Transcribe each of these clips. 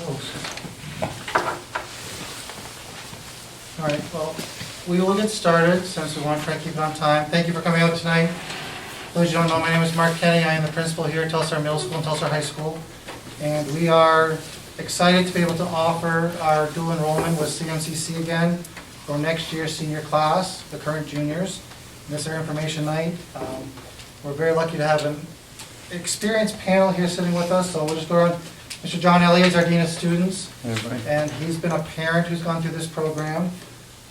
All right, well, we will get started since we want to try to keep it on time. Thank you for coming out tonight. For those you don't know, my name is Mark Kenny. I am the principal here at Telstar Middle School and Telstar High School. And we are excited to be able to offer our dual enrollment with Cmcc again for next year's senior class, the current juniors. And this is our information night. We're very lucky to have an experienced panel here sitting with us, so we'll just go around. Mr. John Elliott is our Dean of Students, and he's been a parent who's gone through this program.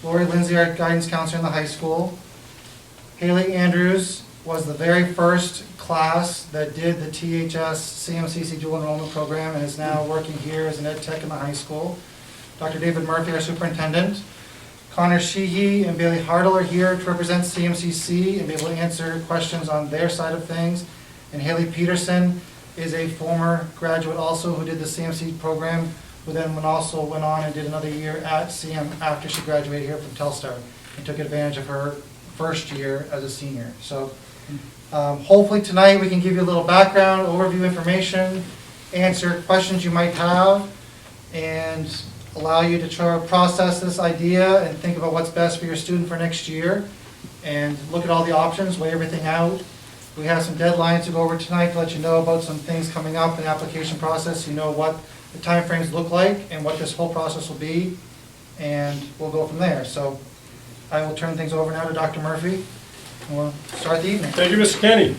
Lori Lindsay, our guidance counselor in the high school. Haley Andrews was the very first class that did the THS CMCC dual enrollment program and is now working here as an ed tech in the high school. Dr. David Murphy, our superintendent. Connor Sheehy and Bailey Hartle are here to represent CMCC and be able to answer questions on their side of things. And Haley Peterson is a former graduate also who did the CMC program, who then also went on and did another year at CM after she graduated here from Telstar and took advantage of her first year as a senior. So hopefully tonight we can give you a little background, overview information, answer questions you might have, and allow you to try to process this idea and think about what's best for your student for next year, and look at all the options, weigh everything out. We have some deadlines to go over tonight to let you know about some things coming up in the application process. You know what the timeframes look like and what this whole process will be, and we'll go from there. So I will turn things over now to Dr. Murphy, and we'll start the evening. Thank you, Mr. Kenny.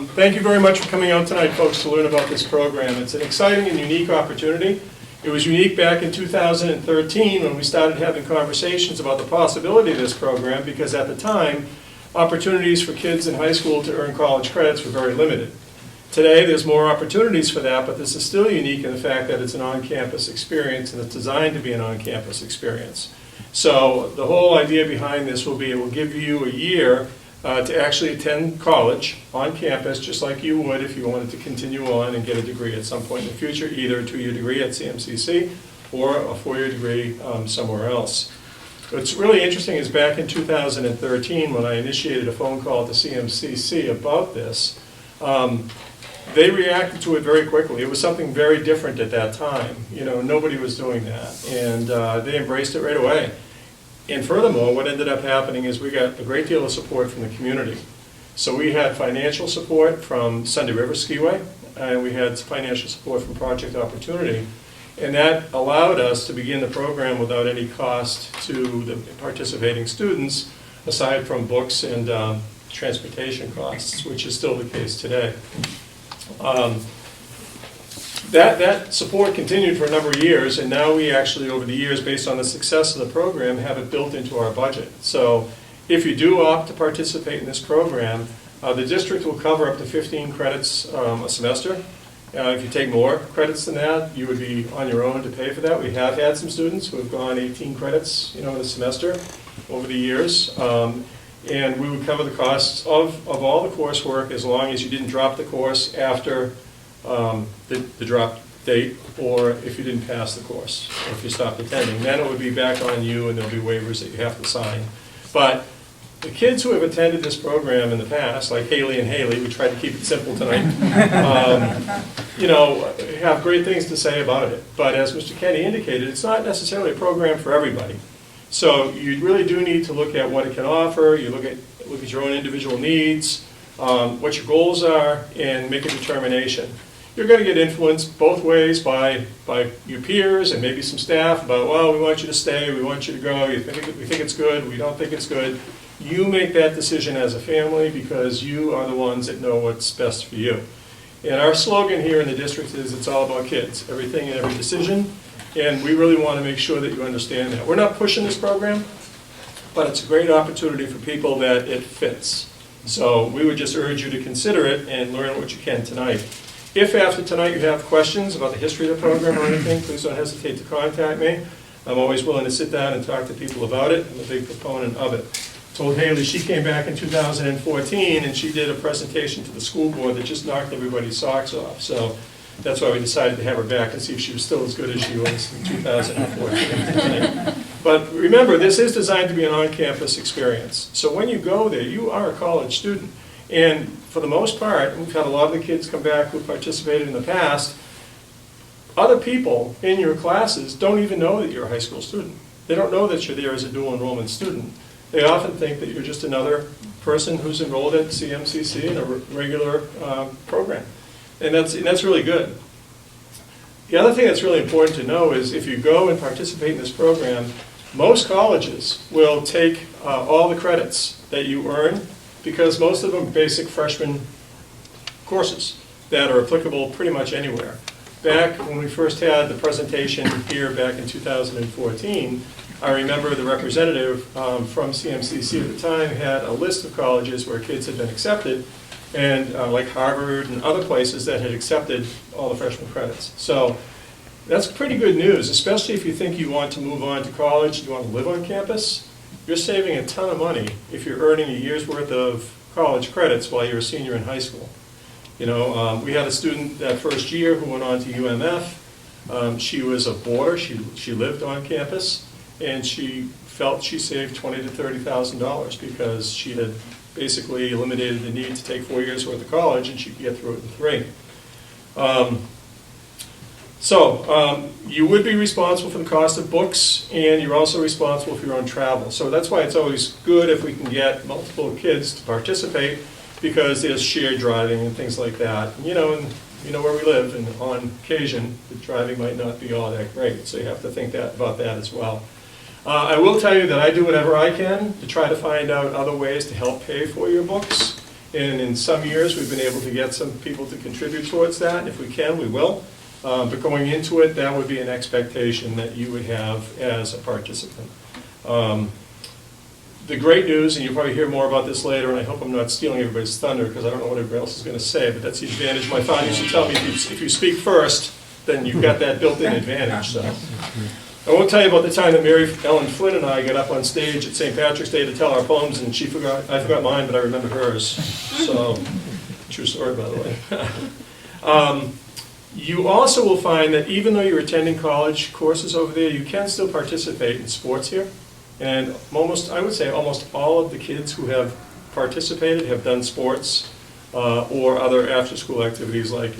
Thank you very much for coming out tonight, folks, to learn about this program. It's an exciting and unique opportunity. It was unique back in 2013 when we started having conversations about the possibility of this program, because at the time, opportunities for kids in high school to earn college credits were very limited. Today, there's more opportunities for that, but this is still unique in the fact that it's an on-campus experience and it's designed to be an on-campus experience. So the whole idea behind this will be it will give you a year to actually attend college on campus, just like you would if you wanted to continue on and get a degree at some point in the future, either a 2-year degree at CMCC or a 4-year degree somewhere else. What's really interesting is back in 2013, when I initiated a phone call to CMCC about this, they reacted to it very quickly. It was something very different at that time. You know, nobody was doing that, and they embraced it right away. And furthermore, what ended up happening is we got a great deal of support from the community. So we had financial support from Sunday River Skiway, and we had financial support from Project Opportunity. And that allowed us to begin the program without any cost to the participating students, aside from books and transportation costs, which is still the case today. That support continued for a number of years, and now we actually, over the years, based on the success of the program, have it built into our budget. So if you do opt to participate in this program, the district will cover up to 15 credits a semester. If you take more credits than that, you would be on your own to pay for that. We have had some students who have gone 18 credits, in a semester over the years, and we would cover the costs of all the coursework as long as you didn't drop the course after the drop date, or if you didn't pass the course, or if you stopped attending. Then it would be back on you, and there'll be waivers that you have to sign. But the kids who have attended this program in the past, like Haley and Haley, we tried to keep it simple tonight, have great things to say about it. But as Mr. Kenny indicated, it's not necessarily a program for everybody. So you really do need to look at what it can offer. You look at your own individual needs, what your goals are, and make a determination. You're going to get influenced both ways by your peers and maybe some staff about, well, we want you to stay, we want you to go, we think it's good, we don't think it's good. You make that decision as a family because you are the ones that know what's best for you. And our slogan here in the district is it's all about kids, everything and every decision, and we really want to make sure that you understand that. We're not pushing this program, but it's a great opportunity for people that it fits. So we would just urge you to consider it and learn what you can tonight. If after tonight you have questions about the history of the program or anything, please don't hesitate to contact me. I'm always willing to sit down and talk to people about it. I'm a big proponent of it. Told Haley she came back in 2014 and she did a presentation to the school board that just knocked everybody's socks off. So that's why we decided to have her back and see if she was still as good as she was in 2014. But remember, this is designed to be an on-campus experience. So when you go there, you are a college student. And for the most part, we've had a lot of the kids come back who participated in the past. other people in your classes don't even know that you're a high school student. They don't know that you're there as a dual enrollment student. They often think that you're just another person who's enrolled at Cmcc in a regular program. And that's really good. The other thing that's really important to know is if you go and participate in this program, most colleges will take all the credits that you earn, because most of them are basic freshman courses that are applicable pretty much anywhere. Back when we first had the presentation here back in 2014, I remember the representative from CMCC at the time had a list of colleges where kids had been accepted, and like Harvard and other places that had accepted all the freshman credits. So that's pretty good news, especially if you think you want to move on to college, you want to live on campus. You're saving a ton of money if you're earning a year's worth of college credits while you're a senior in high school. You know, we had a student that first year who went on to UMF. She was a boarder, she lived on campus, and she felt she saved $20,000 to $30,000 because she had basically eliminated the need to take 4 years worth of college, and she could get through it in 3. You would be responsible for the cost of books, and you're also responsible for your own travel. So that's why it's always good if we can get multiple kids to participate, because there's shared driving and things like that. And, you know where we live, and on occasion, the driving might not be all that great, so you have to think about that as well. I will tell you that I do whatever I can to try to find out other ways to help pay for your books. And in some years, we've been able to get some people to contribute towards that, and if we can, we will. But going into it, that would be an expectation that you would have as a participant. The great news, and you'll probably hear more about this later, and I hope I'm not stealing everybody's thunder because I don't know what everybody else is going to say, but that's the advantage. My father used to tell me, if you speak first, then you've got that built-in advantage. So. I won't tell you about the time that Mary Ellen Flynn and I got up on stage at St. Patrick's Day to tell our poems, and I forgot mine, but I remember hers. So, true story, by the way. You also will find that even though you're attending college courses over there, you can still participate in sports here. And I would say almost all of the kids who have participated have done sports or other after-school activities like,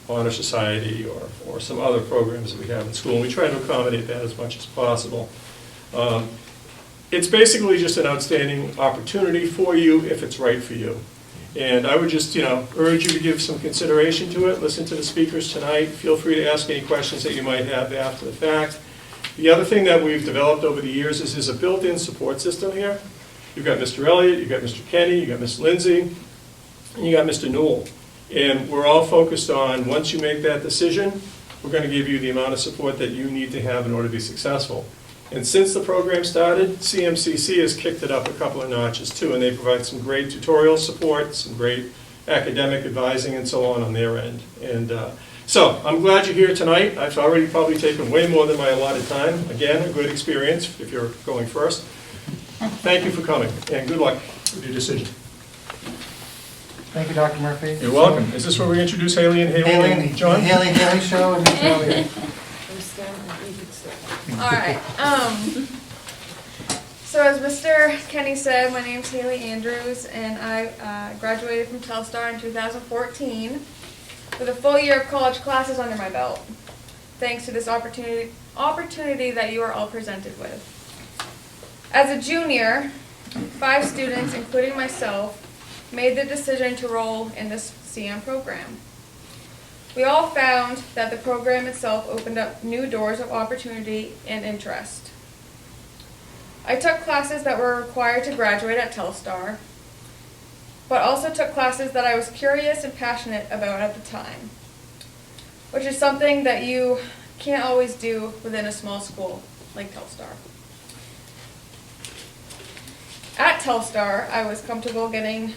Honor Society or some other programs that we have in school. And we try to accommodate that as much as possible. It's basically just an outstanding opportunity for you if it's right for you. And I would just, urge you to give some consideration to it, listen to the speakers tonight, feel free to ask any questions that you might have after the fact. The other thing that we've developed over the years is there's a built-in support system here. You've got Mr. Elliott, you've got Mr. Kenny, you've got Ms. Lindsay, and you got Mr. Newell. And we're all focused on, once you make that decision, we're going to give you the amount of support that you need to have in order to be successful. And since the program started, CMCC has kicked it up a couple of notches too, and they provide some great tutorial support, some great academic advising and so on their end. And so I'm glad you're here tonight. I've already probably taken way more than my allotted time. Again, a good experience if you're going first. Thank you for coming, and good luck with your decision. Thank you, Dr. Murphy. You're welcome. Is this where we introduce Haley and John? Haley show and Mr. Elliott. All right. So as Mr. Kenny said, my name's Haley Andrews, and I graduated from Telstar in 2014 with a full year of college classes under my belt, thanks to this opportunity that you are all presented with. As a junior, 5 students, including myself, made the decision to enroll in this CM program. We all found that the program itself opened up new doors of opportunity and interest. I took classes that were required to graduate at Telstar, but also took classes that I was curious and passionate about at the time, which is something that you can't always do within a small school like Telstar. At Telstar, I was comfortable getting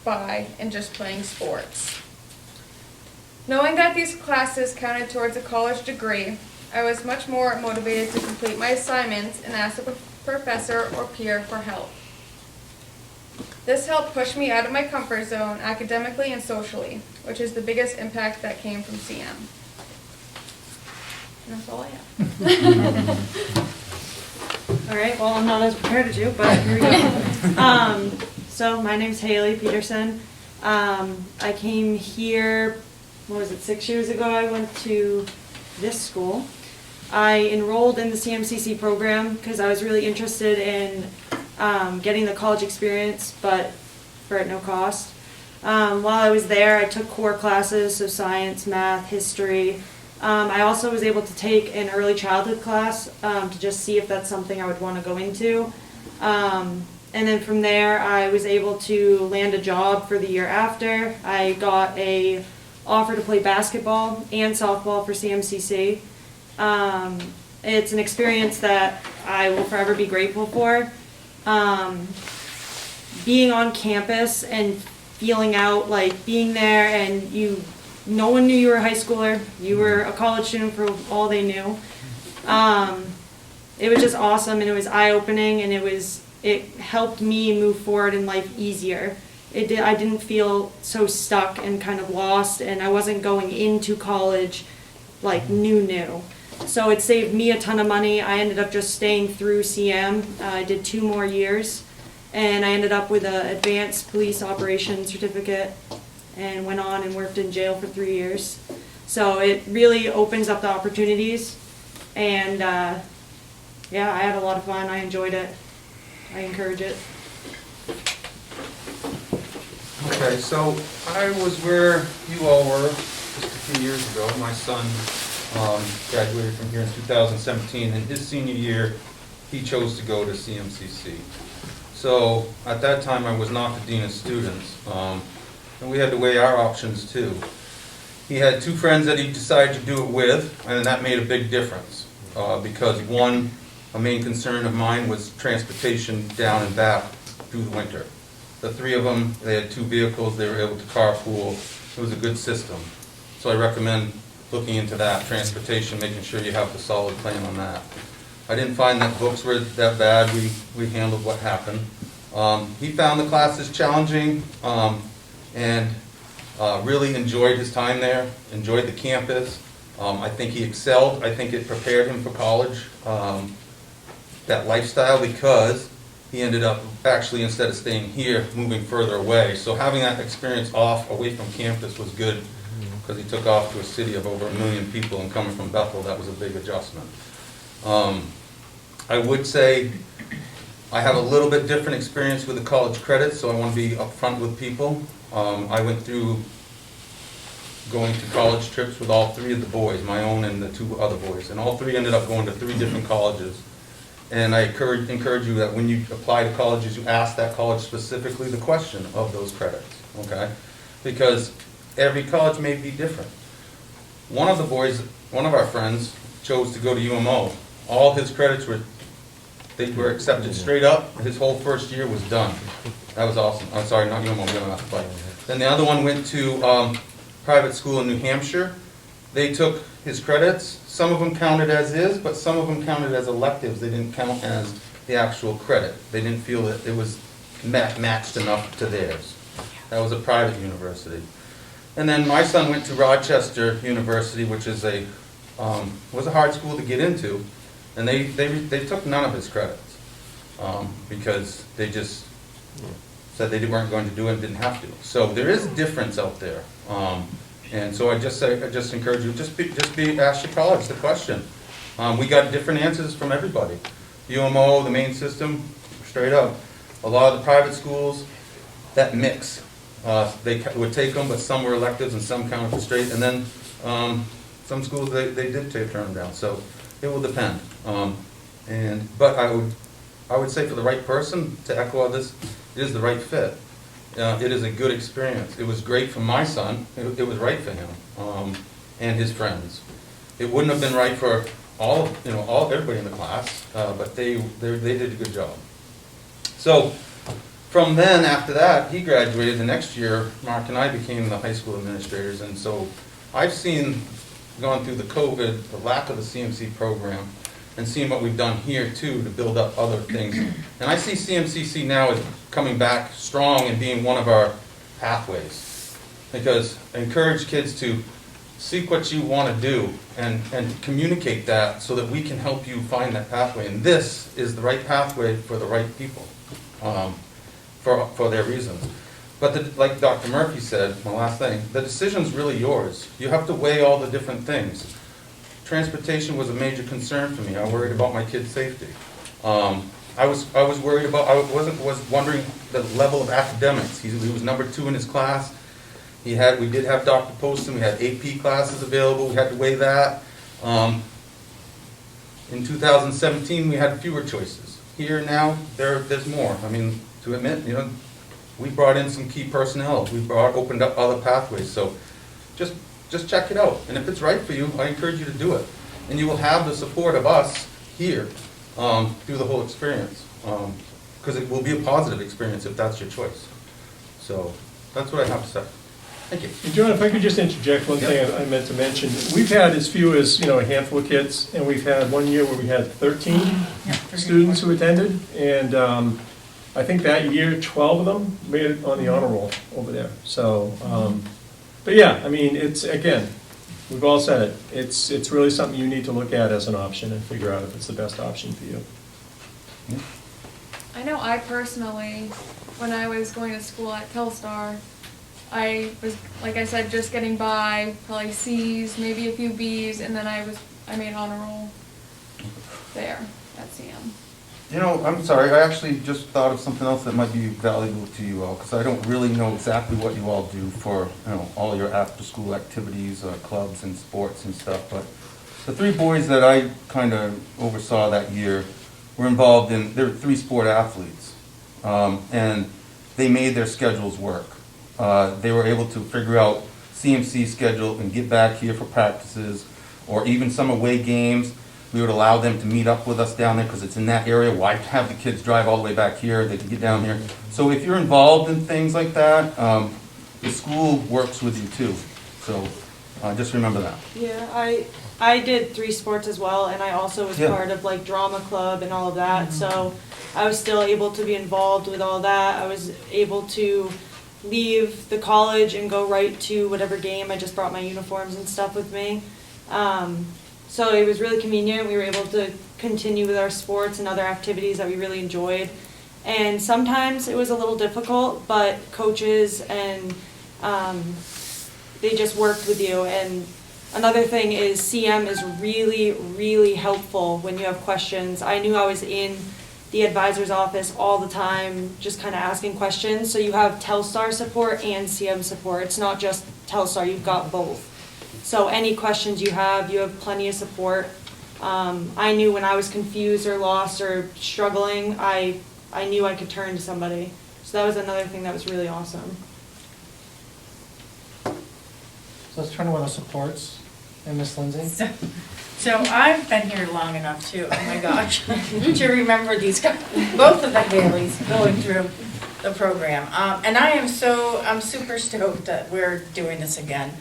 by and just playing sports. Knowing that these classes counted towards a college degree, I was much more motivated to complete my assignments and ask a professor or peer for help. This helped push me out of my comfort zone academically and socially, which is the biggest impact that came from CM. And that's all I have. All right, well, I'm not as prepared as you, but here we go. So my name's Haley Peterson. I came here what was it, 6 years ago, I went to this school. I enrolled in the CMCC program because I was really interested in getting the college experience, but for at no cost. While I was there, I took core classes, so science, math, history. I also was able to take an early childhood class to just see if that's something I would want to go into. And then from there, I was able to land a job for the year after. I got a offer to play basketball and softball for CMCC. It's an experience that I will forever be grateful for. Being on campus and feeling out, like being there and no one knew you were a high schooler. You were a college student for all they knew. It was just awesome, and it was eye-opening, and it helped me move forward in life easier. I didn't feel so stuck and kind of lost, and I wasn't going into college like new. So it saved me a ton of money. I ended up just staying through CM. I did 2 more years, and I ended up with an advanced police operations certificate and went on and worked in jail for 3 years. So it really opens up the opportunities, and yeah, I had a lot of fun. I enjoyed it. I encourage it. Okay, so I was where you all were just a few years ago. My son graduated from here in 2017. In his senior year, he chose to go to CMCC. So at that time, I was not the dean of students, and we had to weigh our options too. He had 2 friends that he decided to do it with, and that made a big difference because one, a main concern of mine was transportation down and back through the winter. The 3 of them, they had 2 vehicles, they were able to carpool. It was a good system. So I recommend looking into that, transportation, making sure you have the solid plan on that. I didn't find that books were that bad. We handled what happened. He found the classes challenging and really enjoyed his time there, enjoyed the campus. I think he excelled. I think it prepared him for college, that lifestyle, because he ended up actually, instead of staying here, moving further away. So having that experience away from campus was good, because he took off to a city of over 1 million people, and coming from Bethel, that was a big adjustment. I would say I have a little bit different experience with the college credits, so I want to be upfront with people. I went through going to college trips with all 3 of the boys, my own and the 2 other boys, and all 3 ended up going to 3 different colleges. And I encourage you that when you apply to colleges, you ask that college specifically the question of those credits, okay? Because every college may be different. One of the boys, one of our friends, chose to go to UMO. All his credits were accepted straight up. His whole first year was done. That was awesome. I'm sorry, not UMO, but then the other one went to private school in New Hampshire. They took his credits. Some of them counted as is, but some of them counted as electives. They didn't count as the actual credit. They didn't feel that it was matched enough to theirs. That was a private university. And then my son went to Rochester University, which is was a hard school to get into, and they took none of his credits because they just said they weren't going to do it and didn't have to. So there is a difference out there. And so I just encourage you, ask your college the question. We got different answers from everybody. UMO, the main system, straight up. A lot of the private schools, that mix. They would take them, but some were electives and some counted for straight. And then some schools, they did turn them down. So it will depend. But I would say for the right person, to echo all this, it is the right fit. It is a good experience. It was great for my son. It was right for him and his friends. It wouldn't have been right for everybody in the class, but they did a good job. So from then, after that, he graduated. The next year, Mark and I became the high school administrators, and so I've gone through the COVID, the lack of the CMC program, and seeing what we've done here too to build up other things. And I see CMCC now as coming back strong and being one of our pathways. Because I encourage kids to seek what you want to do and communicate that so that we can help you find that pathway. And this is the right pathway for the right people, for their reasons. But like Dr. Murphy said, my last thing, the decision's really yours. You have to weigh all the different things. Transportation was a major concern for me. I worried about my kids' safety. I was worried about, was wondering the level of academics. He was number 2 in his class. We did have Dr. Poston, we had AP classes available, we had to weigh that. In 2017, we had fewer choices. Here now, there's more. I mean, to admit, we brought in some key personnel. We opened up other pathways. So just check it out. And if it's right for you, I encourage you to do it. And you will have the support of us here through the whole experience. Because it will be a positive experience if that's your choice. So that's what I have to say. Thank you. And John, if I could just interject one thing I meant to mention. We've had as few as, a handful of kids, and we've had one year where we had 13 students who attended, and I think that year 12 of them made it on the honor roll over there. So, but yeah, I mean, it's, again, we've all said it. It's really something you need to look at as an option and figure out if it's the best option for you. I know I personally, when I was going to school at Telstar, I was, like I said, just getting by, probably C's, maybe a few B's, and then I made honor roll there at CM. I'm sorry, I actually just thought of something else that might be valuable to you all, because I don't really know exactly what you all do for, all your after-school activities, clubs and sports and stuff, but the 3 boys that I kind of oversaw that year were involved in, they're 3 sport athletes, and they made their schedules work. They were able to figure out Cmc schedule and get back here for practices, or even some away games. We would allow them to meet up with us down there because it's in that area. Why have the kids drive all the way back here? They can get down here. So if you're involved in things like that, the school works with you too. So just remember that. Yeah, I did 3 sports as well, and I also was part of like drama club and all of that. So I was still able to be involved with all that. I was able to leave the college and go right to whatever game. I just brought my uniforms and stuff with me. So it was really convenient. We were able to continue with our sports and other activities that we really enjoyed. And sometimes it was a little difficult, but coaches and they just worked with you. And another thing is CM is really, really helpful when you have questions. I knew I was in the advisor's office all the time, just kind of asking questions. So you have Telstar support and CM support. It's not just Telstar, you've got both. So any questions you have plenty of support. I knew when I was confused or lost or struggling, I knew I could turn to somebody. So that was another thing that was really awesome. So let's turn to one of the supports, and Miss Lindsay. So I've been here long enough to, oh my gosh, to remember these guys, both of the Baileys going through the program. And I'm super stoked that we're doing this again.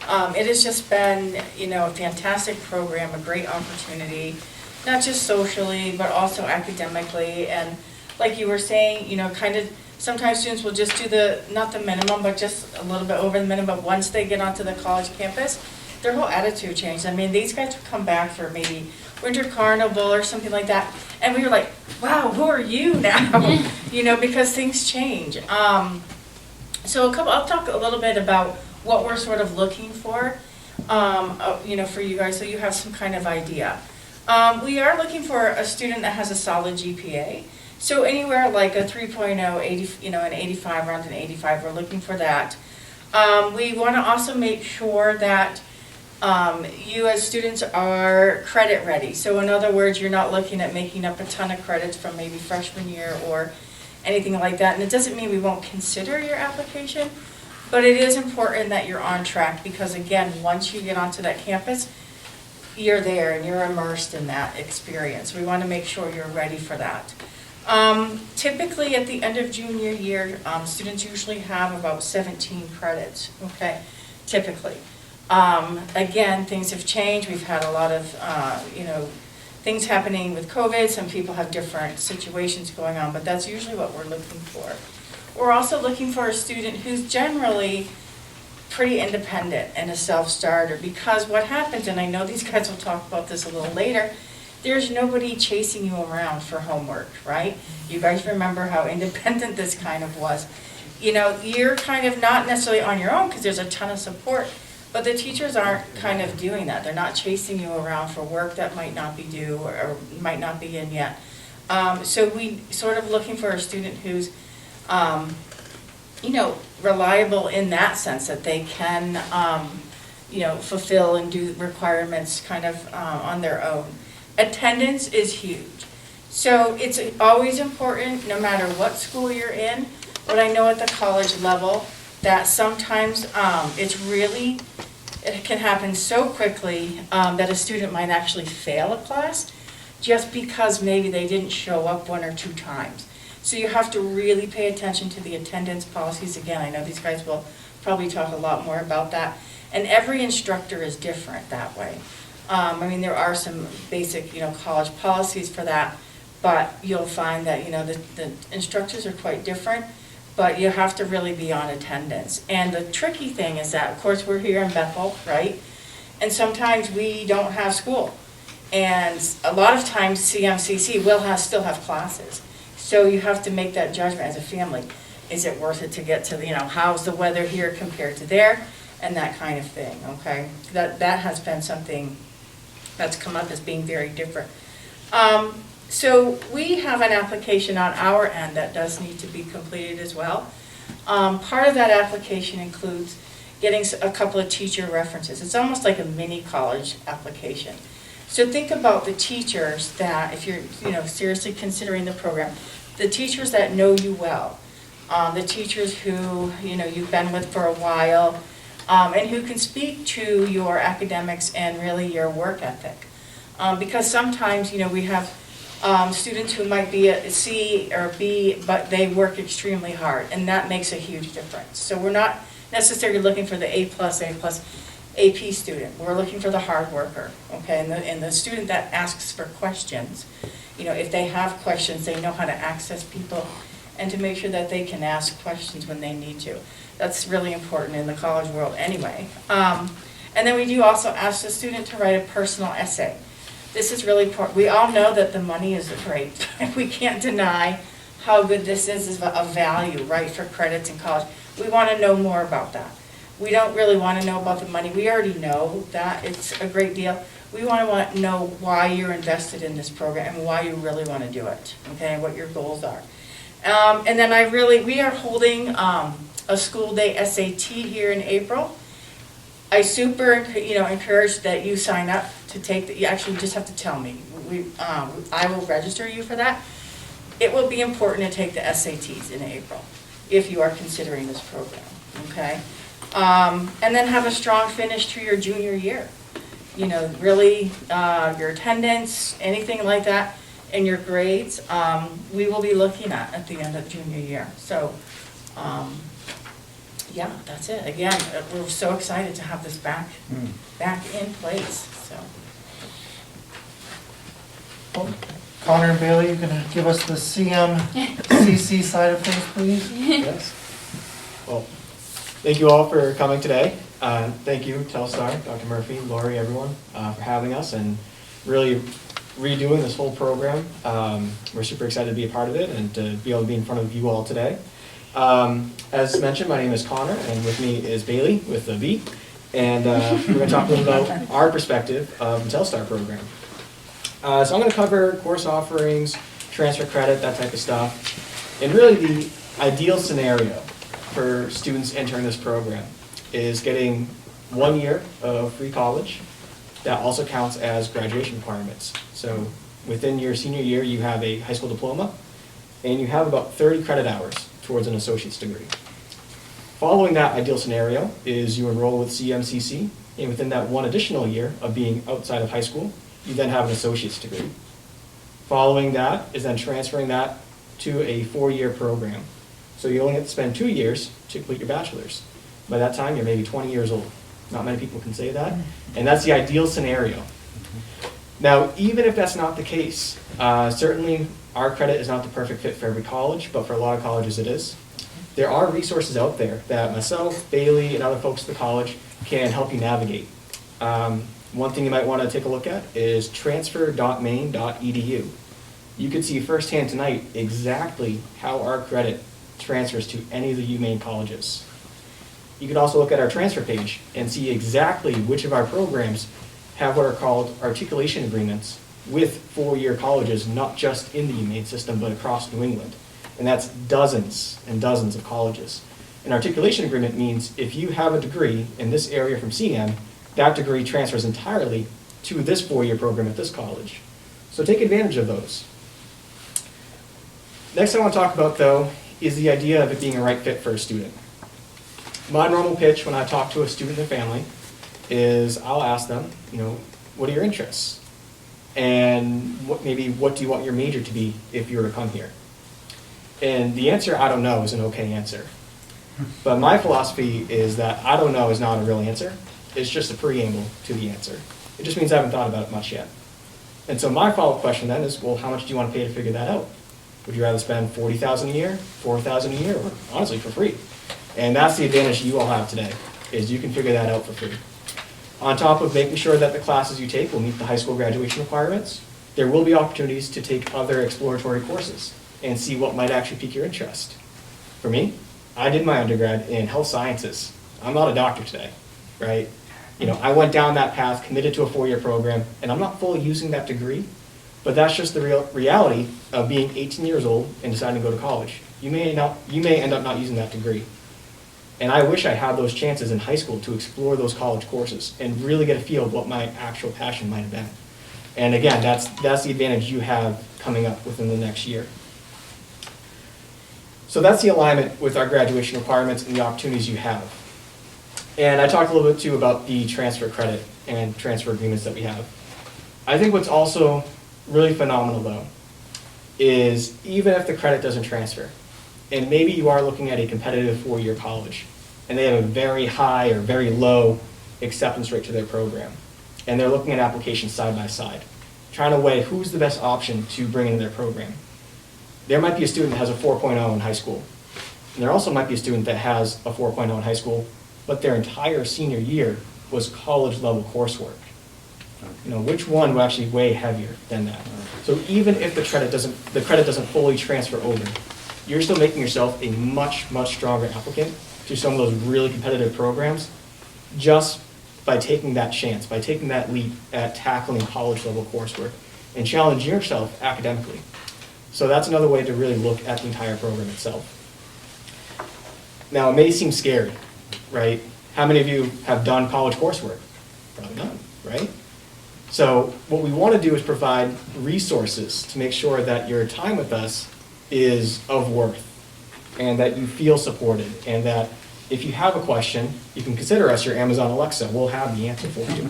It has just been, a fantastic program, a great opportunity, not just socially, but also academically. And like you were saying, kind of, sometimes students will just do not the minimum, but just a little bit over the minimum. But once they get onto the college campus, their whole attitude changed. I mean, these guys would come back for maybe Winter Carnival or something like that. And we were like, wow, who are you now? Because things change. So I'll talk a little bit about what we're sort of looking for, for you guys, so you have some kind of idea. We are looking for a student that has a solid GPA. So anywhere like a 3.0, 80, an 85, around an 85, we're looking for that. We want to also make sure that you as students are credit ready. So in other words, you're not looking at making up a ton of credits from maybe freshman year or anything like that. And it doesn't mean we won't consider your application, but it is important that you're on track because, again, once you get onto that campus, you're there and you're immersed in that experience. We want to make sure you're ready for that. Typically, at the end of junior year, students usually have about 17 credits, okay, typically. Again, things have changed. We've had a lot of, things happening with COVID. Some people have different situations going on, but that's usually what we're looking for. We're also looking for a student who's generally pretty independent and a self-starter, because what happens, and I know these guys will talk about this a little later, there's nobody chasing you around for homework, right? You guys remember how independent this kind of was. you know, you're kind of not necessarily on your own because there's a ton of support, but the teachers aren't kind of doing that. They're not chasing you around for work that might not be due or might not be in yet. So we sort of looking for a student who's, you know, reliable in that sense, that they can, you know, fulfill and do requirements kind of on their own. Attendance is huge. So it's always important, no matter what school you're in, what I know at the college level, that sometimes it can happen so quickly that a student might actually fail a class just because maybe they didn't show up 1 or 2 times. So you have to really pay attention to the attendance policies. Again, I know these guys will probably talk a lot more about that. And every instructor is different that way. I mean, there are some basic, you know, college policies for that, but you'll find that, you know, the instructors are quite different, but you have to really be on attendance. And the tricky thing is that, of course, we're here in Bethel, right? And sometimes we don't have school. And a lot of times CMCC will still have classes. So you have to make that judgment as a family. Is it worth it to get to, you know, how's the weather here compared to there? And that kind of thing, okay? That has been something that's come up as being very different. So we have an application on our end that does need to be completed as well. Part of that application includes getting a couple of teacher references. It's almost like a mini college application. So think about the teachers that, if you're, you know, seriously considering the program, the teachers that know you well, the teachers who, you know, you've been with for a while, and who can speak to your academics and really your work ethic. Because sometimes, you know, we have students who might be a C or B, but they work extremely hard, and that makes a huge difference. So we're not necessarily looking for the A+, AP student. We're looking for the hard worker, okay? And the student that asks for questions, you know, if they have questions, they know how to access people and to make sure that they can ask questions when they need to. That's really important in the college world anyway. And then we do also ask the student to write a personal essay. This is really important. We all know that the money is great. We can't deny how good this is of value, right, for credits in college. We want to know more about that. We don't really want to know about the money. We already know that it's a great deal. We want to know why you're invested in this program and why you really want to do it, okay, and what your goals are. And then we are holding a school day SAT here in April. I super, encourage that you sign up to take you actually just have to tell me. I will register you for that. It will be important to take the SATs in April if you are considering this program, okay? And then have a strong finish to your junior year. You know, really, your attendance, anything like that, and your grades, we will be looking at the end of junior year. So, yeah, that's it. Again, we're so excited to have this back in place, so. Well, Connor and Bailey, you gonna give us the CMCC side of things, please? Yes. Well, thank you all for coming today. Thank you, Telstar, Dr. Murphy, Lori, everyone, for having us and really redoing this whole program. We're super excited to be a part of it and to be able to be in front of you all today. As mentioned, my name is Connor, and with me is Bailey with the B. And we're going to talk a little about our perspective of the Telstar program. So I'm going to cover course offerings, transfer credit, that type of stuff. And really the ideal scenario for students entering this program is getting 1 year of free college. That also counts as graduation requirements. So within your senior year, you have a high school diploma, and you have about 30 credit hours towards an associate's degree. Following that ideal scenario is you enroll with CMCC, and within that 1 additional year of being outside of high school, you then have an associate's degree. Following that is then transferring that to a 4-year program. So you only have to spend 2 years to complete your bachelor's. By that time, you're maybe 20 years old. Not many people can say that, and that's the ideal scenario. Now, even if that's not the case, certainly our credit is not the perfect fit for every college, but for a lot of colleges it is. There are resources out there that myself, Bailey, and other folks at the college can help you navigate. One thing you might want to take a look at is transfer.maine.edu. You could see firsthand tonight exactly how our credit transfers to any of the Maine colleges. You can also look at our transfer page and see exactly which of our programs have what are called articulation agreements with four-year colleges, not just in the Maine system, but across New England. And that's dozens and dozens of colleges. An articulation agreement means if you have a degree in this area from CM, that degree transfers entirely to this four-year program at this college. So take advantage of those. Next I want to talk about, though, is the idea of it being a right fit for a student. My normal pitch when I talk to a student and family is I'll ask them, what are your interests? And what do you want your major to be if you were to come here? And the answer, I don't know, is an okay answer. But my philosophy is that I don't know is not a real answer. It's just a preamble to the answer. It just means I haven't thought about it much yet. And so my follow-up question then is, well, how much do you want to pay to figure that out? Would you rather spend $40,000 a year, $4,000 a year, or honestly for free? And that's the advantage you all have today, is you can figure that out for free. On top of making sure that the classes you take will meet the high school graduation requirements, there will be opportunities to take other exploratory courses and see what might actually pique your interest. For me, I did my undergrad in health sciences. I'm not a doctor today, right? I went down that path, committed to a four-year program, and I'm not fully using that degree, but that's just the reality of being 18 years old and deciding to go to college. You may end up not using that degree. And I wish I had those chances in high school to explore those college courses and really get a feel of what my actual passion might have been. And again, that's the advantage you have coming up within the next year. So that's the alignment with our graduation requirements and the opportunities you have. And I talked a little bit too about the transfer credit and transfer agreements that we have. I think what's also really phenomenal though is even if the credit doesn't transfer, and maybe you are looking at a competitive four-year college, and they have a very high or very low acceptance rate to their program, and they're looking at applications side by side, trying to weigh who's the best option to bring into their program. There might be a student that has a 4.0 in high school, and there also might be a student that has a 4.0 in high school, but their entire senior year was college-level coursework. Which one will actually weigh heavier than that? So even if the credit doesn't fully transfer over, you're still making yourself a much, much stronger applicant to some of those really competitive programs just by taking that chance, by taking that leap at tackling college-level coursework and challenging yourself academically. So that's another way to really look at the entire program itself. Now, it may seem scary, right? How many of you have done college coursework? Probably none, right? So what we want to do is provide resources to make sure that your time with us is of worth and that you feel supported, and that if you have a question, you can consider us your Amazon Alexa. We'll have the answer for you.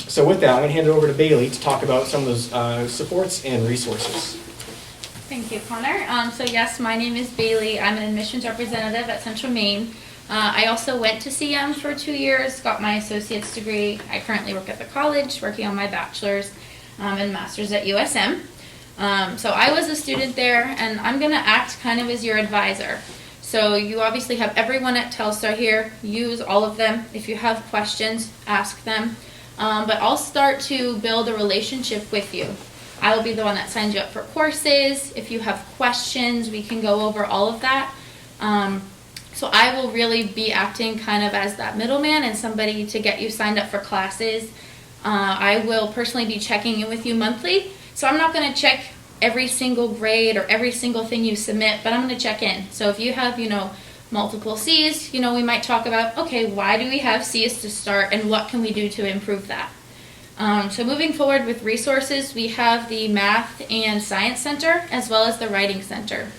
So with that, I'm going to hand it over to Bailey to talk about some of those supports and resources. Thank you, Connor. So yes, my name is Bailey. I'm an admissions representative at Central Maine. I also went to CM for 2 years, got my associate's degree. I currently work at the college, working on my bachelor's and master's at USM. So I was a student there, and I'm going to act kind of as your advisor. So you obviously have everyone at Telstar here. Use all of them. If you have questions, ask them. But I'll start to build a relationship with you. I will be the one that signs you up for courses. If you have questions, we can go over all of that. So I will really be acting kind of as that middleman and somebody to get you signed up for classes. I will personally be checking in with you monthly. So I'm not going to check every single grade or every single thing you submit, but I'm going to check in. So if you have, multiple C's, we might talk about, okay, why do we have C's to start and what can we do to improve that? So moving forward with resources, we have the Math and Science Center as well as the Writing Center.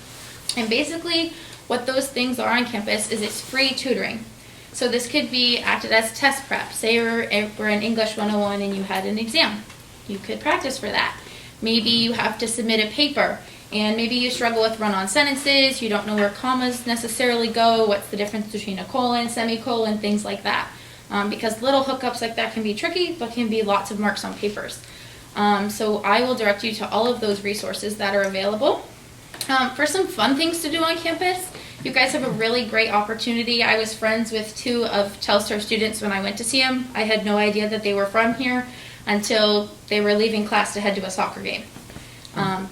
And basically what those things are on campus is it's free tutoring. So this could be acted as test prep. Say we're in English 101 and you had an exam. You could practice for that. Maybe you have to submit a paper, and maybe you struggle with run-on sentences, you don't know where commas necessarily go, what's the difference between a colon, semicolon, things like that. Because little hookups like that can be tricky, but can be lots of marks on papers. So I will direct you to all of those resources that are available. For some fun things to do on campus, you guys have a really great opportunity. I was friends with 2 of Telstar students when I went to see them. I had no idea that they were from here until they were leaving class to head to a soccer game.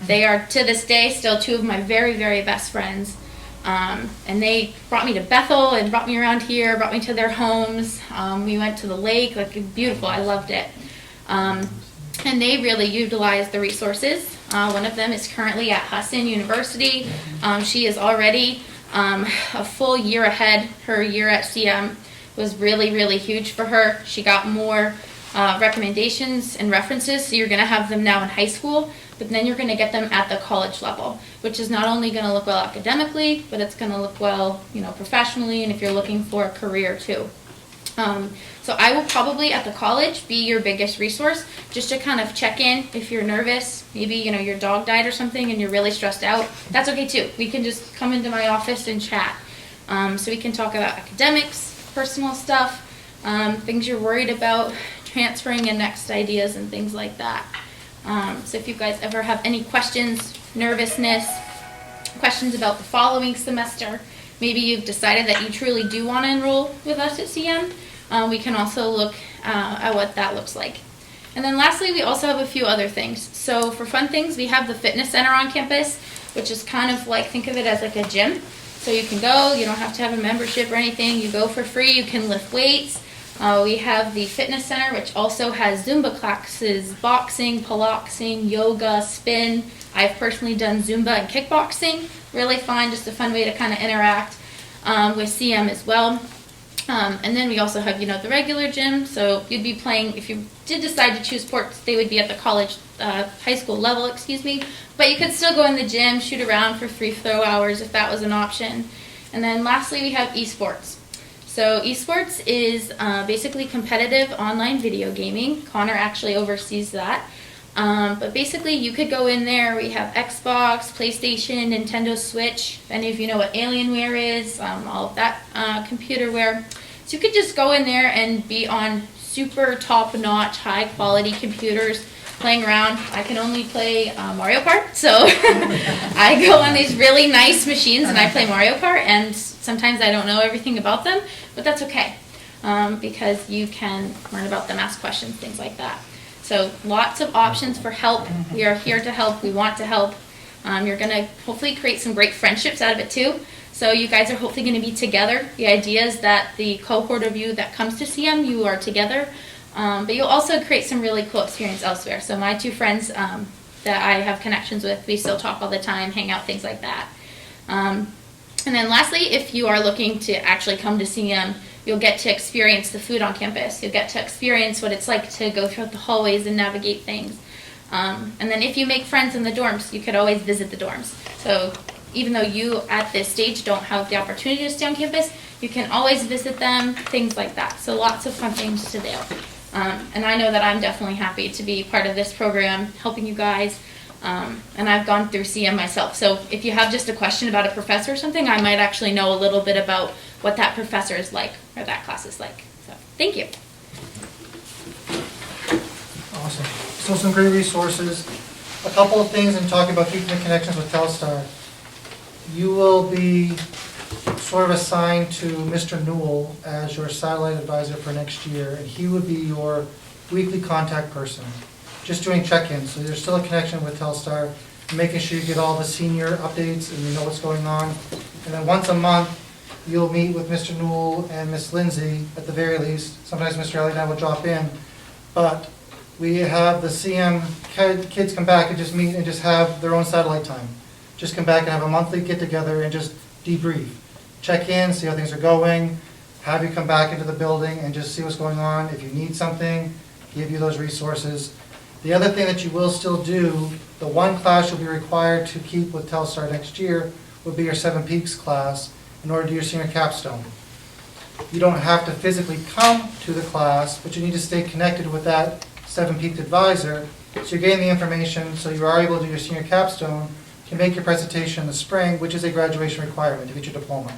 They are, to this day, still 2 of my very, very best friends. And they brought me to Bethel and brought me around here, brought me to their homes. We went to the lake, like beautiful, I loved it. And they really utilized the resources. One of them is currently at Husson University. She is already a full year ahead. Her year at CM was really, really huge for her. She got more recommendations and references, so you're going to have them now in high school, but then you're going to get them at the college level, which is not only going to look well academically, but it's going to look well, professionally, and if you're looking for a career too. So I will probably at the college be your biggest resource, just to kind of check in if you're nervous, maybe your dog died or something and you're really stressed out. That's okay too. We can just come into my office and chat. So we can talk about academics, personal stuff, things you're worried about, transferring and next ideas and things like that. So if you guys ever have any questions, nervousness, questions about the following semester, maybe you've decided that you truly do want to enroll with us at CM, we can also look at what that looks like. And then lastly, we also have a few other things. So for fun things, we have the fitness center on campus, which is kind of like, think of it as like a gym. So you can go, you don't have to have a membership or anything, you go for free, you can lift weights. We have the fitness center, which also has Zumba classes, boxing, piloxing, yoga, spin. I've personally done Zumba and kickboxing. Really fun, just a fun way to kind of interact with CM as well. And then we also have, the regular gym. So you'd be playing, if you did decide to choose sports, they would be at the college, high school level, But you could still go in the gym, shoot around for free throw hours if that was an option. And then lastly, we have Esports. So Esports is basically competitive online video gaming. Connor actually oversees that. But basically you could go in there. We have Xbox, PlayStation, Nintendo Switch. If any of you know what Alienware is, all of that computerware. So you could just go in there and be on super top-notch, high-quality computers playing around. I can only play Mario Kart, so I go on these really nice machines and I play Mario Kart, and sometimes I don't know everything about them, but that's okay, because you can learn about them, ask questions, things like that. So lots of options for help. We are here to help. We want to help. You're going to hopefully create some great friendships out of it too. So you guys are hopefully going to be together. The idea is that the cohort of you that comes to CM, you are together. But you'll also create some really cool experience elsewhere. So my two friends that I have connections with, we still talk all the time, hang out, things like that. And then lastly, if you are looking to actually come to CM, you'll get to experience the food on campus. You'll get to experience what it's like to go throughout the hallways and navigate things. And then if you make friends in the dorms, you could always visit the dorms. So even though you at this stage don't have the opportunity to stay on campus, you can always visit them, things like that. So lots of fun things to do. And I know that I'm definitely happy to be part of this program, helping you guys. And I've gone through CM myself. So if you have just a question about a professor or something, I might actually know a little bit about what that professor is like or that class is like. So thank you. Awesome. So some great resources. A couple of things in talking about keeping the connections with Telstar. You will be sort of assigned to Mr. Newell as your satellite advisor for next year, and he would be your weekly contact person, just doing check-ins. So there's still a connection with Telstar, making sure you get all the senior updates and you know what's going on. And then once a month, you'll meet with Mr. Newell and Miss Lindsay at the very least. Sometimes Mr. Elliott and I will drop in, but we have the CM kids come back and just meet and just have their own satellite time. Just come back and have a monthly get-together and just debrief. Check in, see how things are going, have you come back into the building and just see what's going on. If you need something, give you those resources. The other thing that you will still do, the one class you'll be required to keep with Telstar next year will be your 7 Peaks class in order to do your senior capstone. You don't have to physically come to the class, but you need to stay connected with that 7 Peaks advisor, so you're getting the information so you are able to do your senior capstone, can make your presentation in the spring, which is a graduation requirement to get your diploma.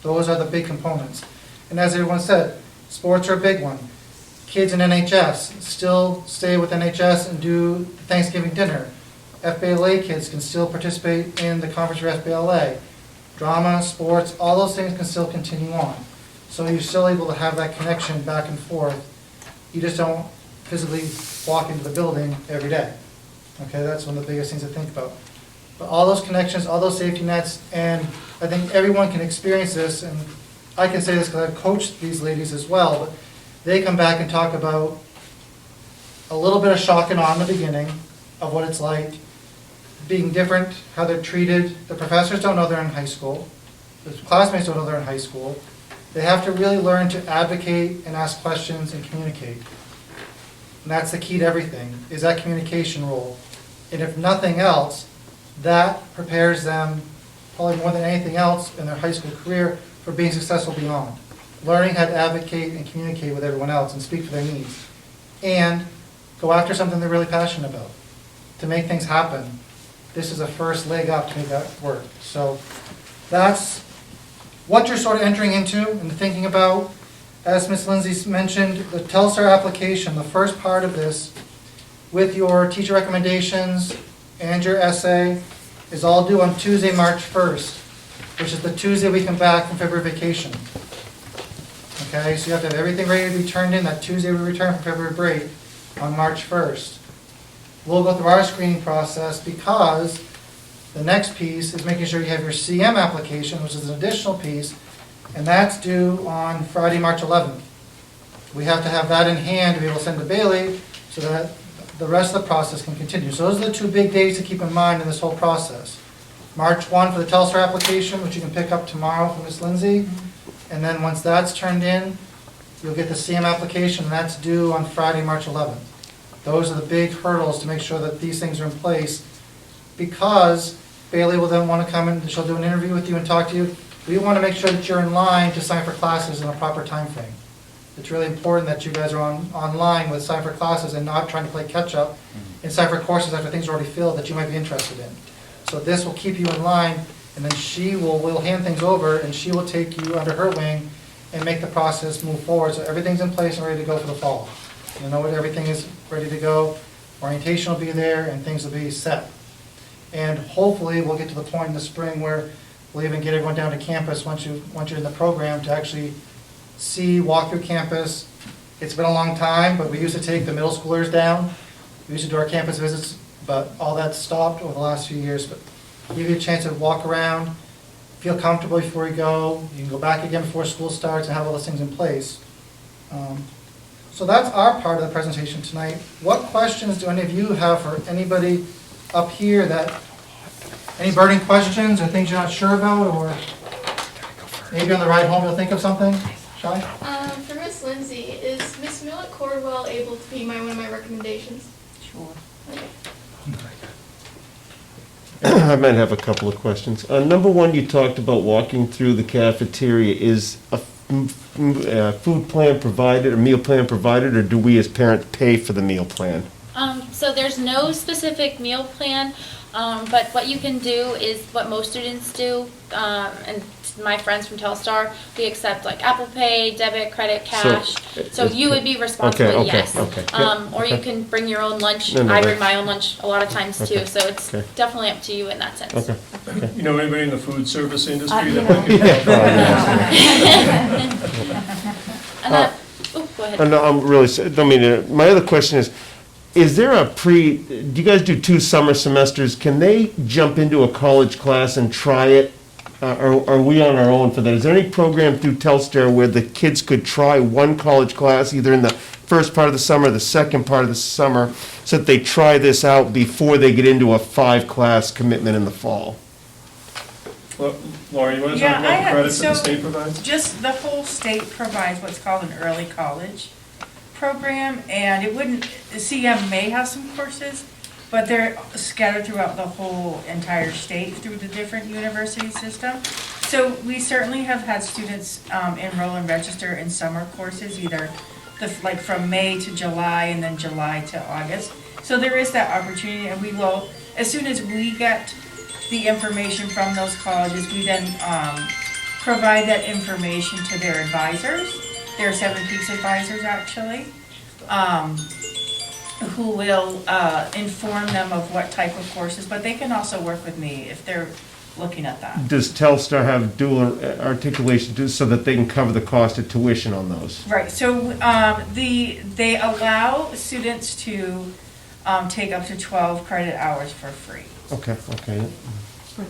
Those are the big components. And as everyone said, sports are a big one. Kids in NHS still stay with NHS and do Thanksgiving dinner. FBLA kids can still participate in the conference for FBLA. Drama, sports, all those things can still continue on. So you're still able to have that connection back and forth. You just don't physically walk into the building every day. Okay, that's one of the biggest things to think about. But all those connections, all those safety nets, and I think everyone can experience this, and I can say this because I've coached these ladies as well, but they come back and talk about a little bit of shock and awe in the beginning of what it's like, being different, how they're treated. The professors don't know they're in high school. The classmates don't know they're in high school. They have to really learn to advocate and ask questions and communicate. And that's the key to everything, is that communication role. And if nothing else, that prepares them, probably more than anything else in their high school career, for being successful beyond. Learning how to advocate and communicate with everyone else and speak for their needs. And go after something they're really passionate about, to make things happen. This is a first leg up to make that work. So that's what you're sort of entering into and thinking about. As Ms. Lindsay mentioned, the Telstar application, the first part of this, with your teacher recommendations and your essay, is all due on Tuesday, March 1st, which is the Tuesday we come back from February vacation. Okay, so you have to have everything ready to be turned in that Tuesday we return from February break on March 1st. We'll go through our screening process because the next piece is making sure you have your CM application, which is an additional piece, and that's due on Friday, March 11th. We have to have that in hand to be able to send to Bailey so that the rest of the process can continue. So those are the two big dates to keep in mind in this whole process. March 1 for the Telstar application, which you can pick up tomorrow from Ms. Lindsay, and then once that's turned in, you'll get the CM application, and that's due on Friday, March 11th. Those are the big hurdles to make sure that these things are in place, because Bailey will then want to come in, she'll do an interview with you and talk to you. We want to make sure that you're in line to sign for classes in a proper time frame. It's really important that you guys are online with sign for classes and not trying to play catch up and sign for courses after things are already filled that you might be interested in. So this will keep you in line, and then we'll hand things over, and she will take you under her wing and make the process move forward. So everything's in place and ready to go for the fall. You know what, everything is ready to go. Orientation will be there and things will be set. And hopefully we'll get to the point in the spring where we'll even get everyone down to campus once you're in the program to actually walk through campus. It's been a long time, but we used to take the middle schoolers down. We used to do our campus visits, but all that's stopped over the last few years. But give you a chance to walk around, feel comfortable before you go. You can go back again before school starts and have all those things in place. So that's our part of the presentation tonight. What questions do any of you have for anybody up here, any burning questions or things you're not sure about, or maybe on the ride home you'll think of something? Shai? For Miss Lindsay, is Miss Millett Cordwell able to be one of my recommendations? Sure. Okay. I might have a couple of questions. Number one, you talked about walking through the cafeteria. Is a food plan provided, or meal plan provided, or do we as parents pay for the meal plan? So there's no specific meal plan, but what you can do is what most students do, and my friends from Telstar, we accept like Apple Pay, debit, credit, cash. So you would be responsible, yes. Or you can bring your own lunch. I bring my own lunch a lot of times too, so it's definitely up to you in that sense. You know anybody in the food service industry that might be? Go ahead. No, I'm really, don't mean to, my other question is there do you guys do 2 summer semesters? Can they jump into a college class and try it? Or are we on our own for that? Is there any program through Telstar where the kids could try one college class, either in the first part of the summer or the second part of the summer, so that they try this out before they get into a 5-class commitment in the fall? Well, Laura, you want to talk about the credits that the state provides? Just the whole state provides what's called an early college program, and CM may have some courses, but they're scattered throughout the whole entire state through the different university system. So we certainly have had students enroll and register in summer courses, either like from May to July and then July to August. So there is that opportunity, and we will, as soon as we get the information from those colleges, we then provide that information to their advisors. There are 7 Peaks advisors actually, who will inform them of what type of courses, but they can also work with me if they're looking at that. Does Telstar have dual articulation so that they can cover the cost of tuition on those? Right, so they allow students to take up to 12 credit hours for free. Okay, okay.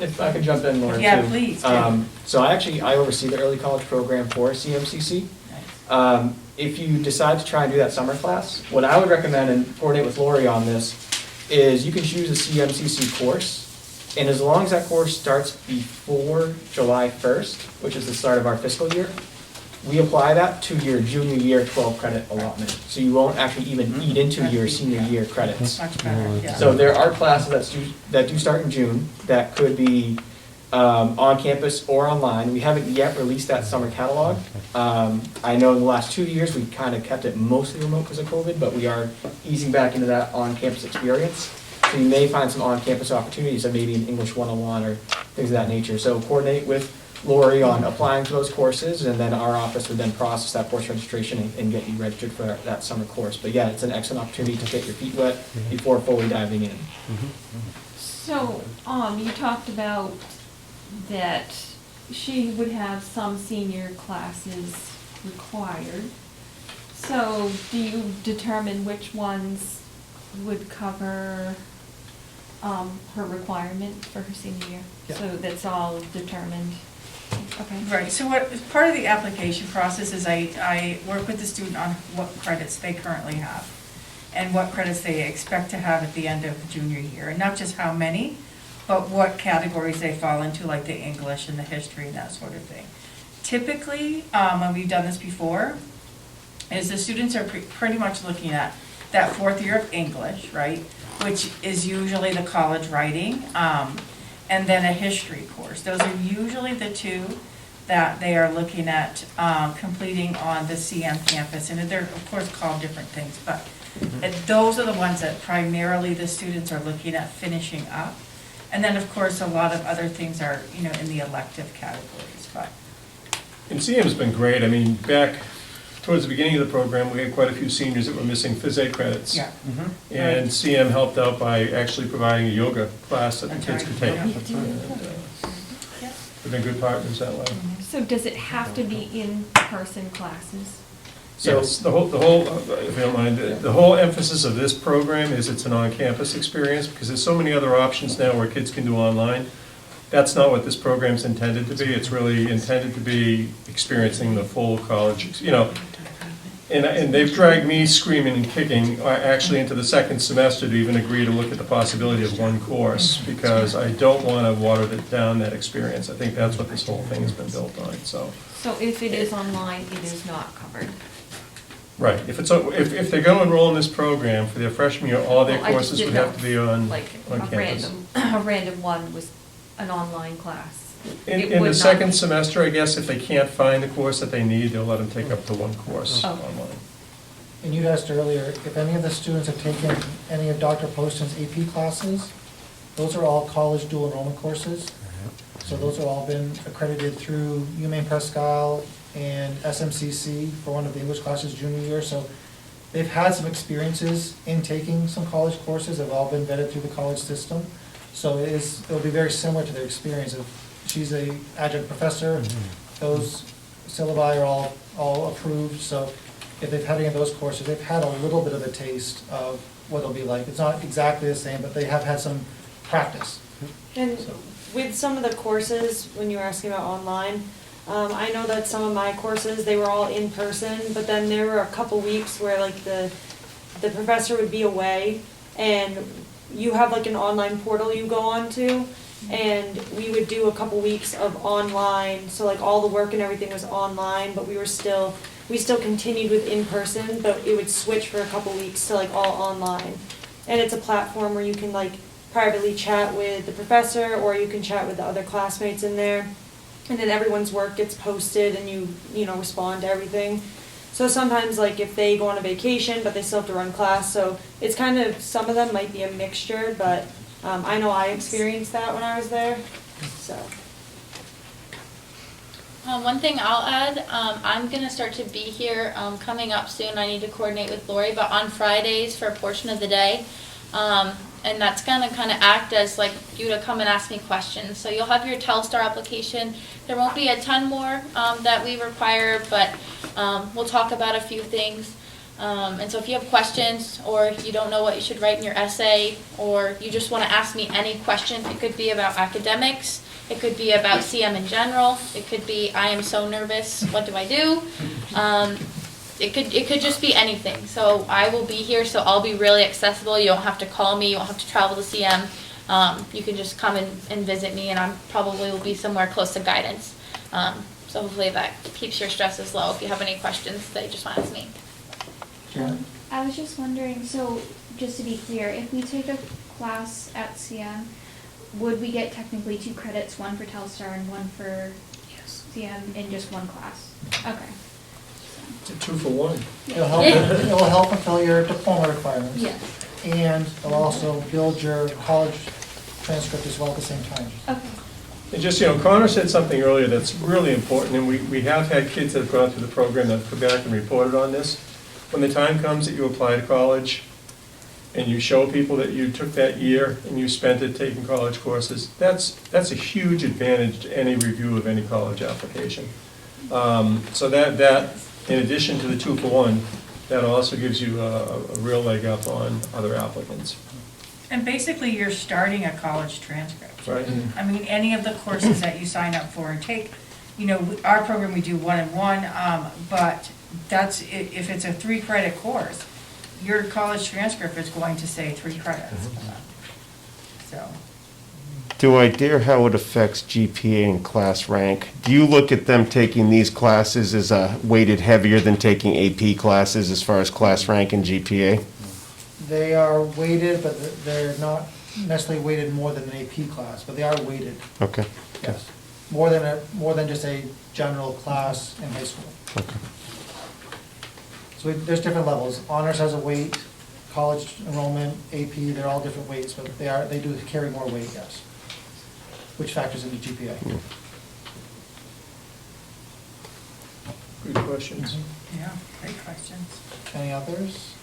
If I could jump in, Lauren, too. Yeah, please do. So I oversee the early college program for CMCC. If you decide to try and do that summer class, what I would recommend, and coordinate with Lori on this, is you can choose a CMCC course, and as long as that course starts before July 1st, which is the start of our fiscal year, we apply that to your junior year 12 credit allotment. So you won't actually even eat into your senior year credits. Much better, yeah. So there are classes that do start in June that could be on campus or online. We haven't yet released that summer catalog. I know in the last 2 years, we kind of kept it mostly remote because of COVID, but we are easing back into that on-campus experience. So you may find some on-campus opportunities, of maybe an English 101 or things of that nature. So coordinate with Lori on applying to those courses, and then our office would then process that course registration and get you registered for that summer course. But yeah, it's an excellent opportunity to get your feet wet before fully diving in. So, you talked about that she would have some senior classes required. So, do you determine which ones would cover, her requirement for her senior year? Yeah. So that's all determined? Okay. Right, so part of the application process is I work with the student on what credits they currently have and what credits they expect to have at the end of the junior year, and not just how many, but what categories they fall into, like the English and the history and that sort of thing. Typically, when we've done this before, is the students are pretty much looking at that 4th year of English, right, which is usually the college writing, and then a history course. Those are usually the two that they are looking at completing on the CM campus. And they're, of course, called different things, but those are the ones that primarily the students are looking at finishing up. And then, of course, a lot of other things are, in the elective categories. But And CM's been great. I mean, back towards the beginning of the program, we had quite a few seniors that were missing phys ed credits. yeah, And CM helped out by actually providing a yoga class that the kids could take. Yeah. They've been good partners that way. So does it have to be in-person classes? So- Yes, the whole, if you don't mind, the whole emphasis of this program is it's an on-campus experience, because there's so many other options now where kids can do online. That's not what this program's intended to be. It's really intended to be experiencing the full college, and they've dragged me screaming and kicking actually into the second semester to even agree to look at the possibility of one course, because I don't want to water down that experience. I think that's what this whole thing has been built on, so. So if it is online, it is not covered? Right, if they're going to enroll in this program for their freshman year, all their Well, I just courses would didn't have to be on Like campus. a random one was an online class. It In would the not second be- semester, I guess, if they can't find the course that they need, they'll let them take up to one course Oh. online. And you'd asked earlier, if any of the students have taken any of Dr. Poston's AP classes, those are all college dual enrollment courses. So those have all been accredited through UMaine Prescal and SMCC for one of the English classes junior year. So they've had some experiences in taking some college courses, have all been vetted through the college system. So it'll be very similar to their experience. If she's a adjunct professor, those syllabi are all approved. So if they've had any of those courses, they've had a little bit of a taste of what it'll be like. It's not exactly the same, but they have had some practice. And with some of the courses, when you were asking about online, I know that some of my courses, they were all in person, but then there were a couple weeks where like the professor would be away, and you have like an online portal you go on to, and we would do a couple weeks of online, so like all the work and everything was online, but we still continued with in-person, but it would switch for a couple weeks to like all online. And it's a platform where you can like privately chat with the professor, or you can chat with the other classmates in there. And then everyone's work gets posted, and you respond to everything. So sometimes, like, if they go on a vacation, but they still have to run class, so it's kind of, some of them might be a mixture, but I know I experienced that when I was there, so. One thing I'll add, I'm going to start to be here coming up soon. I need to coordinate with Lori, but on Fridays for a portion of the day. And that's going to kind of act as like you to come and ask me questions. So you'll have your Telstar application. There won't be a ton more that we require, but we'll talk about a few things. And so if you have questions, or you don't know what you should write in your essay, or you just want to ask me any question, it could be about academics, it could be about CM in general, it could be, I am so nervous, what do I do? It could just be anything. So I will be here, so I'll be really accessible. You don't have to call me, you don't have to travel to CM. You can just come and visit me, and I probably will be somewhere close to guidance. So hopefully that keeps your stresses low if you have any questions that you just want to ask me. I was just wondering, so just to be clear, if we take a class at CM, would we get technically 2 credits, one for Telstar and one for CM in just one class? Okay. It's a 2-for-1. It'll help fulfill your diploma requirements. Yes. And it'll also build your college transcript as well at the same time. Okay. And just, Connor said something earlier that's really important, and we have had kids that have gone through the program that have come back and reported on this. When the time comes that you apply to college, and you show people that you took that year and you spent it taking college courses, that's a huge advantage to any review of any college application. So that, in addition to the 2-for-1, that also gives you a real leg up on other applicants. And basically, you're starting a college transcript. Right. I mean, any of the courses that you sign up for and take, our program, we do 1-on-1, but that's, if it's a 3-credit course, your college transcript is going to say 3 credits. So. Do I dare how it affects GPA and class rank? Do you look at them taking these classes as weighted heavier than taking AP classes as far as class rank and GPA? They are weighted, but they're not necessarily weighted more than an AP class, but they are weighted, Okay. yes. More than just a general class in high school. Okay. So there's different levels. Honors has a weight, college enrollment, AP, they're all different weights, but they do carry more weight, yes. Which factors into GPA. Good questions. Yeah, great questions. Any others?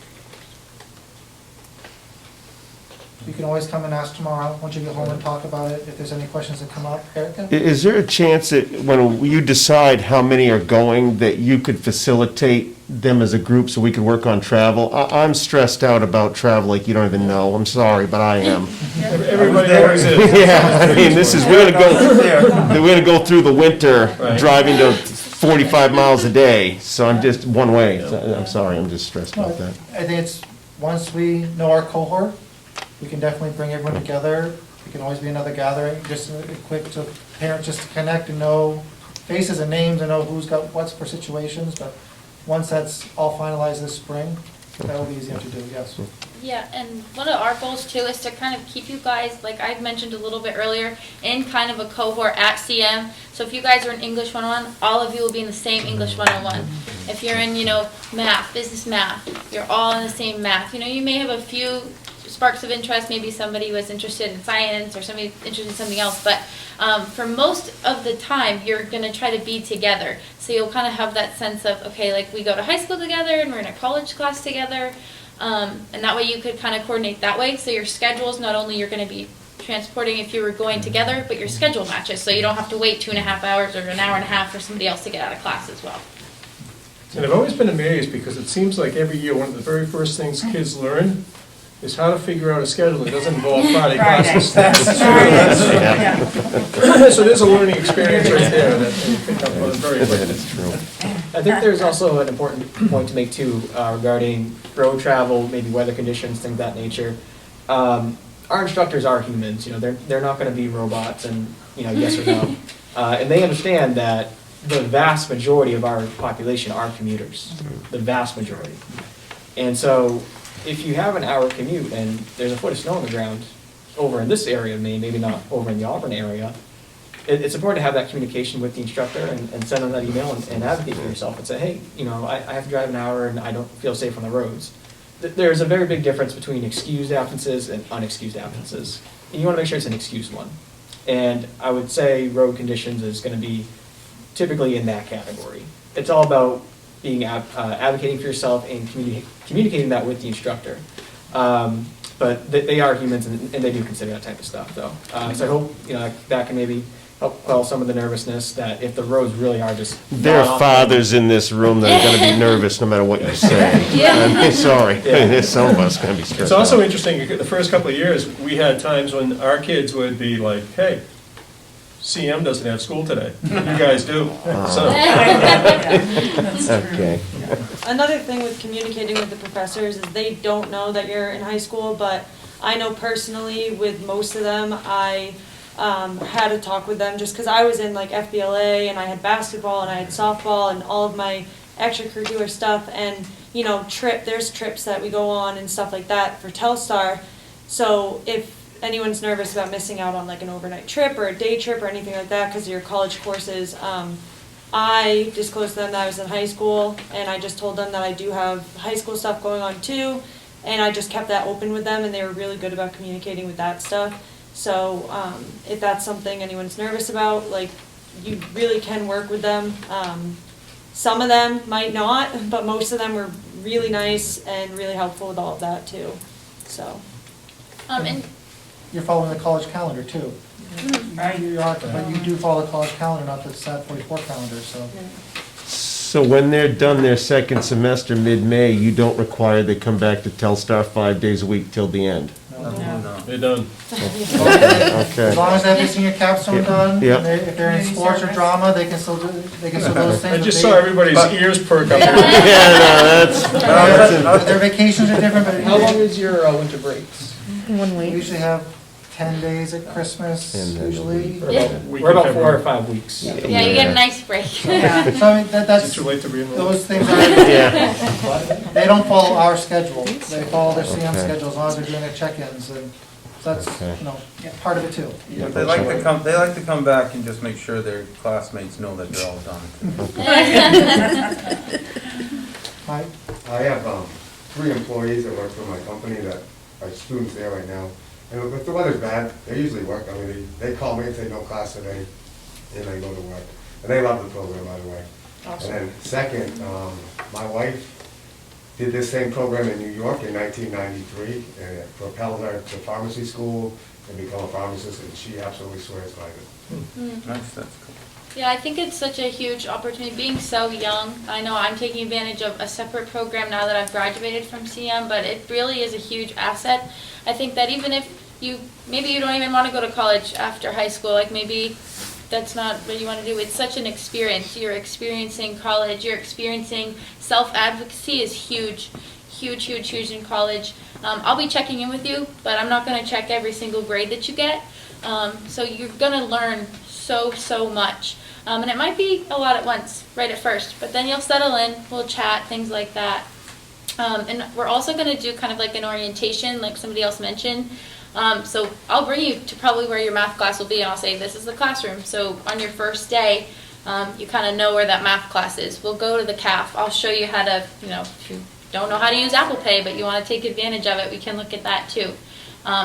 You can always come and ask tomorrow, once you get home and talk about it, if there's any questions that come up. Erica? Is there a chance that when you decide how many are going, that you could facilitate them as a group so we could work on travel? I'm stressed out about travel like you don't even know. I'm sorry, but I am. Everybody always is. Yeah, I mean, we're gonna go through the winter Right. driving to 45 miles a day, so I'm just one way. I'm sorry, I'm just stressed about that. I think it's, once we know our cohort, we can definitely bring everyone together. It can always be another gathering, just a quick to parents, just to connect and know faces and names and know who's got what's for situations, but once that's all finalized this spring, that will be easier to do, yes. Yeah, and one of our goals too is to kind of keep you guys, like I mentioned a little bit earlier, in kind of a cohort at CM. So if you guys are in English 101, all of you will be in the same English 101. If you're in, math, business math, you're all in the same math. You may have a few sparks of interest, maybe somebody was interested in science or somebody interested in something else, but for most of the time, you're going to try to be together. So you'll kind of have that sense of, okay, like we go to high school together and we're in a college class together, and that way you could kind of coordinate that way. So your schedules, not only you're going to be transporting if you were going together, but your schedule matches, so you don't have to wait 2.5 hours or an hour and a half for somebody else to get out of class as well. And I've always been amazed because it seems like every year, one of the very first things kids learn is how to figure out a schedule that doesn't involve Friday classes. So there's a learning experience right there that you pick up on very quickly. That's true. I think there's also an important point to make too, regarding road travel, maybe weather conditions, things of that nature. Our instructors are humans, they're not gonna be robots and, yes or no. And they understand that the vast majority of our population are commuters, the vast majority. And so if you have an hour commute and there's a foot of snow on the ground over in this area of Maine, maybe not over in the Auburn area, it's important to have that communication with the instructor and send them that email and advocate for yourself and say, hey, I have to drive an hour and I don't feel safe on the roads. There's a very big difference between excused absences and unexcused absences. And you want to make sure it's an excused one. And I would say road conditions is going to be typically in that category. It's all about being advocating for yourself and communicating that with the instructor. But they are humans and they do consider that type of stuff, though. So I hope that can maybe help quell some of the nervousness that if the roads really are just. There not are off- fathers in this room that are gonna be nervous no matter what you say. I'm sorry, there's some of us gonna be stressed It's also out. interesting, the first couple of years, we had times when our kids would be like, hey, CM doesn't have school today, you guys do. So, Okay. Another thing with communicating with the professors is they don't know that you're in high school, but I know personally with most of them, I had a talk with them just because I was in like FBLA and I had basketball and I had softball and all of my extracurricular stuff, and you know, there's trips that we go on and stuff like that for Telstar. So if anyone's nervous about missing out on like an overnight trip or a day trip or anything like that because of your college courses, I disclosed to them that I was in high school, and I just told them that I do have high school stuff going on too, and I just kept that open with them, and they were really good about communicating with that stuff. So if that's something anyone's nervous about, like, you really can work with them. Some of them might not, but most of them were really nice and really helpful with all of that too, so. And You're following the college calendar too. You are, but you do follow the college calendar, not the SAT 44 calendar, so. So when they're done their second semester mid-May, you don't require they come back to Telstar 5 days a week till the end? they're done. Okay. As long as they have their senior capstone done, Yeah. and if they're in sports or drama, they can still do those things. I but just they- saw everybody's ears perk up. Yeah, no, that's, Their vacations are different, but How long is your winter breaks? we usually have 10 days at Christmas, And then usually. We're about 4 or 5 weeks. yeah, you get a nice break. So I mean, Is it that's, too late to re-enroll? those things are, yeah, they don't follow our schedule. They follow their CM Okay. schedule as long as they're doing their check-ins, and that's, Okay. you know, part of it too. But they like to come back and just make sure their classmates know that they're all done. Mike? I have 3 employees that work for my company that are students there right now. And if the weather's bad, they usually work. I mean, they call me and say no class today, and they go to work. And they love the program, by the way. Awesome. And then second, my wife did this same program in New York in 1993, and it propelled her to pharmacy school and become a pharmacist, and she absolutely swears by it. Nice, that's cool. Yeah, I think it's such a huge opportunity, being so young. I know I'm taking advantage of a separate program now that I've graduated from CM, but it really is a huge asset. I think that even if maybe you don't even want to go to college after high school, like maybe that's not what you want to do. It's such an experience. You're experiencing college, you're experiencing self-advocacy is huge, huge, huge, huge in college. I'll be checking in with you, but I'm not going to check every single grade that you get. So you're going to learn so much. And it might be a lot at once, right at first, but then you'll settle in, we'll chat, things like that. And we're also going to do kind of like an orientation, like somebody else mentioned. So I'll bring you to probably where your math class will be, and I'll say, this is the classroom. So on your first day, you kind of know where that math class is. We'll go to the CAF. I'll show you how to, if you don't know how to use Apple Pay, but you want to take advantage of it, we can look at that too.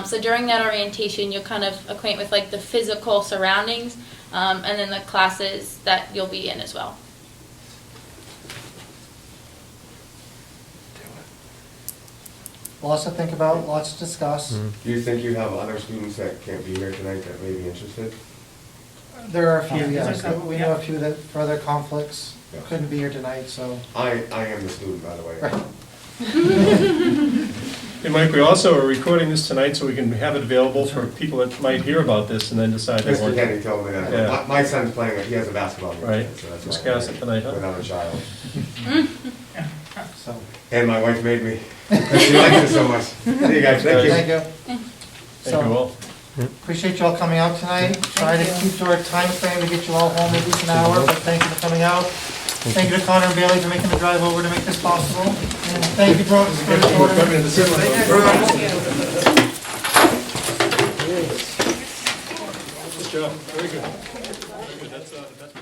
So during that orientation, you'll kind of acquaint with like the physical surroundings, and then the classes that you'll be in as well. Lots to think about, lots to discuss. Do you think you have other students that can't be here tonight that may be interested? There are a few, yes. couple, We know a few that, for other conflicts, couldn't be here tonight, so. I am the student, by the way. Right. Hey, Mike, we also are recording this tonight so we can have it available for people that might hear about this and then decide they Mr. want Kenny told me that. Yeah. My son's playing, he has a basketball game. Right. So that's Discuss why it tonight, huh? with another child. So, And my wife made me, because she likes it so much. See you guys, thank you. thank you. Thank you all. Appreciate you all coming out tonight. Try to keep to our time frame to get you all home at least an hour, but thank you for coming out. Thank you to Connor and Bailey for making the drive over to make this possible. And thank you, Brooks, for the order. Good job, very good. Very good. That's the best.